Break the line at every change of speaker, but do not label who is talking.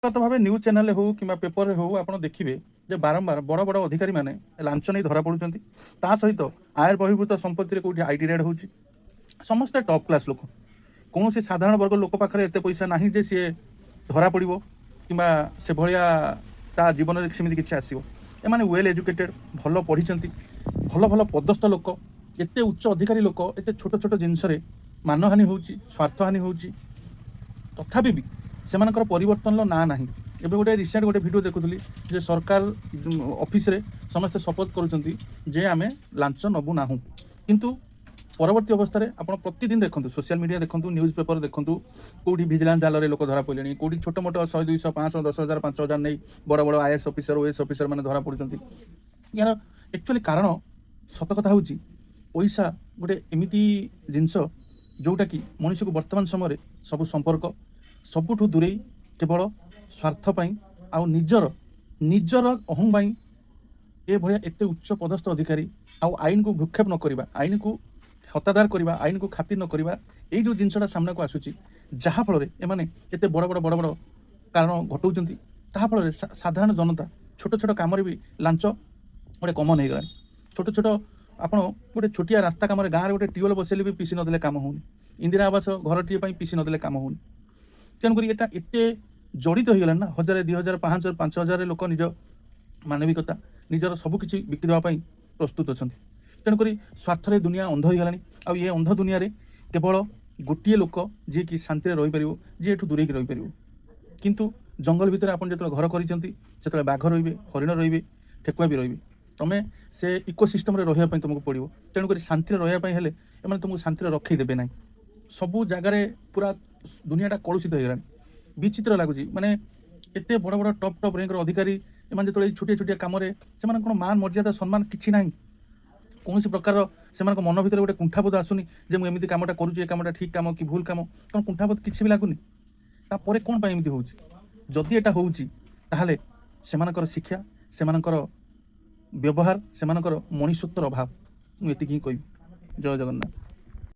ତ ଭାବେ news channel ହଉ କିମ୍ବା ପେପରରେ ହଉ ଆପଣ ଦେଖିବେ ଯେ ବାରମ୍ବାର ବଡ଼ ବଡ଼ ଅଧିକାରୀମାନେ ଲାଞ୍ଚ ନେଇ ଧରା ପଡ଼ୁଛନ୍ତି। ତା ସହିତ ଆୟ ବହିର୍ଭୂତ ସମ୍ପତ୍ତିରେ କେଉଁଠି ଆଇଟି ରେଡ୍ ହେଉଛି। ସମସ୍ତେ ଟପ୍ କ୍ଲାସ୍ ଲୋକ, କୌଣସି ସାଧାରଣ ବର୍ଗ ଲୋକ ପାଖରେ ଏତେ ପଇସା ନାହିଁ ଯେ ସିଏ ଧରା ପଡ଼ିବ କିମ୍ବା ସେଭଳିଆ ତା ଜୀବନରେ ସେମିତି କିଛି ଆସିବ। ଏମାନେ ୱେଲ୍ ଏଜୁକେଟେଡ୍, ଭଲ ପଢ଼ିଛନ୍ତି, ଭଲ ଭଲ ପଦସ୍ଥ ଲୋକ, ଏତେ ଉଚ୍ଚ ଅଧିକାରୀ ଲୋକ, ଏତେ ଛୋଟ ଛୋଟ ଜିନିଷରେ ମାନହାନି ହେଉଛି, ସ୍ୱାର୍ଥହାନି ହେଉଛି, ତଥାପି ବି ସେମାନଙ୍କର ପରିବର୍ତ୍ତନର ନାଁ ନାହିଁ। ଏବେ ଗୋଟେ ରିସେଣ୍ଟ ଗୋଟେ ଭିଡ଼ିଓ ଦେଖୁଥିଲି ଯେ ସରକାର ଅଫିସରେ ସମସ୍ତେ ଶପଥ କରୁଛନ୍ତି ଯେ ଆମେ ଲାଞ୍ଚ ନେବୁ ନାହୁଁ, କିନ୍ତୁ ପରବର୍ତ୍ତୀ ଅବସ୍ଥାରେ ଆପଣ ପ୍ରତିଦିନ ଦେଖନ୍ତୁ, ସୋସିଆଲ ମିଡ଼ିଆ ଦେଖନ୍ତୁ, ନ୍ୟୁଜ୍ ପେପର ଦେଖନ୍ତୁ, କେଉଁଠି ଭିଜିଲାନ୍ସ ଜାଲରେ ଲୋକ ଧରା ପଡ଼ିଲେଣି, କେଉଁଠି ଛୋଟ ମୋଟ 100, 200, 500, 10,000, 5,000 ନେଇ ବଡ଼ ବଡ଼ ଆଇଏଏସ୍ ଅଫିସର, ଓଏଏସ୍ ଅଫିସର ମାନେ ଧରା ପଡ଼ୁଛନ୍ତି। ଏହାର ଆକ୍ଚୁଆଲି କାରଣ ସତ କଥା ହେଉଛି ପଇସା ଗୋଟେ ଏମିତି ଜିନିଷ ଯେଉଁଟାକି ମଣିଷକୁ ବର୍ତ୍ତମାନ ସମୟରେ ସବୁ ସମ୍ପର୍କ ସବୁଠୁ ଦୂରେଇ କେବଳ ସ୍ୱାର୍ଥ ପାଇଁ ଆଉ ନିଜର ଅହଂ ପାଇଁ ଏଭଳିଆ ଏତେ ଉଚ୍ଚ ପଦସ୍ଥ ଅଧିକାରୀ ଆଉ ଆଇନକୁ ଭ୍ରୂକ୍ଷେପ ନ କରିବା, ଆଇନକୁ ହତାଦାର କରିବା, ଆଇନକୁ ଖାତିର ନ କରିବା, ଏଇ ଯେଉଁ ଜିନିଷଟା ସାମ୍ନାକୁ ଆସୁଛି, ଯାହାଫଳରେ ଏମାନେ ଏତେ ବଡ଼ ବଡ଼ କାରଣ ଘଟାଉଛନ୍ତି। ତାହା ଫଳରେ ସାଧାରଣ ଜନତା ଛୋଟ ଛୋଟ କାମରେ ବି ଲାଞ୍ଚ ଗୋଟେ କମନ୍ ହେଇଗଲାଣି। ଛୋଟ ଛୋଟ ଆପଣ ଗୋଟେ ଛୋଟିଆ ରାସ୍ତା କାମରେ ଗାଁରେ ଗୋଟେ ଟ୍ୟୁବଲ୍ ବସେଇଲେ ବି ପିସି ନଦେଲେ କାମ ହେଉନି, ଇନ୍ଦିରା ଆବାସ ଘରଟିଏ ପାଇଁ ପିସି ନଦେଲେ କାମ ହେଉନି। ତେଣୁକରି ଏଟା ଏତେ ଜଡ଼ିତ ହେଇଗଲାଣି ନା, 1,000, 2,000, 5,000, 5,000 ଲୋକ ନିଜ ମାନବିକତା ନିଜର ସବୁକିଛି ବିକି ଦେବା ପାଇଁ ପ୍ରସ୍ତୁତ ଅଛନ୍ତି। ତେଣୁକରି ସ୍ୱାର୍ଥରେ ଦୁନିଆ ଅନ୍ଧ ହେଇଗଲାଣି। ଆଉ ଏ ଅନ୍ଧ ଦୁନିଆରେ କେବଳ ଗୋଟିଏ ଲୋକ ଯିଏକି ଶାନ୍ତିରେ ରହିପାରିବ, ଯିଏ ଏଠୁ ଦୂରେଇକି ରହିପାରିବ। କିନ୍ତୁ ଜଙ୍ଗଲ ଭିତରେ ଆପଣ ଯେତେବେଳେ ଘର କରିଛନ୍ତି, ସେତେବେଳେ ବାଘ ରହିବେ, ହରିଣ ରହିବେ, ଠେକୁଆ ବି ରହିବେ। ତୁମେ ସେ ଇକୋସିଷ୍ଟମରେ ରହିବା ପାଇଁ ତୁମକୁ ପଡ଼ିବ। ତେଣୁକରି ଶାନ୍ତିରେ ରହିବା ପାଇଁ ହେଲେ ଏମାନେ ତୁମକୁ ଶାନ୍ତିରେ ରଖେଇ ଦେବେ ନାହିଁ। ସବୁ ଜାଗାରେ ପୁରା ଦୁନିଆଟା କଳୁଷିତ ହେଇଗଲାଣି, ବିଚିତ୍ର ଲାଗୁଛି। ମାନେ ଏତେ ବଡ଼ ବଡ଼ ଟପ୍ ର୍ୟାଙ୍କର ଅଧିକାରୀ ଏମାନେ ଯେତେବେଳେ ଏଇ ଛୋଟିଆ ଛୋଟିଆ କାମରେ, ସେମାନେ କ'ଣ ମାନ ମର୍ଯ୍ୟାଦା ସମ୍ମାନ କିଛି ନାହିଁ। କୌଣସି ପ୍ରକାର ସେମାନଙ୍କ ମନ ଭିତରେ ଗୋଟେ କୁଣ୍ଠାବୋଧ ଆସୁନି ଯେ ମୁଁ ଏମିତି କାମଟା କରୁଛି, ଏ କାମଟା ଠିକ୍ କାମ କି ଭୁଲ କାମ, କ'ଣ କୁଣ୍ଠାବୋଧ କିଛି ବି ଲାଗୁନି। ତାପରେ କ'ଣ ପାଇଁ ଏମିତି ହେଉଛି? ଯଦି ଏଟା ହେଉଛି ତାହେଲେ ସେମାନଙ୍କର ଶିକ୍ଷା, ସେମାନଙ୍କର ବ୍ୟବହାର, ସେମାନଙ୍କର ମଣିଷତ୍ୱର ଅଭାବ। ମୁଁ ଏତିକି ହିଁ କହିବି। ଜୟ ଜଗନ୍ନାଥ।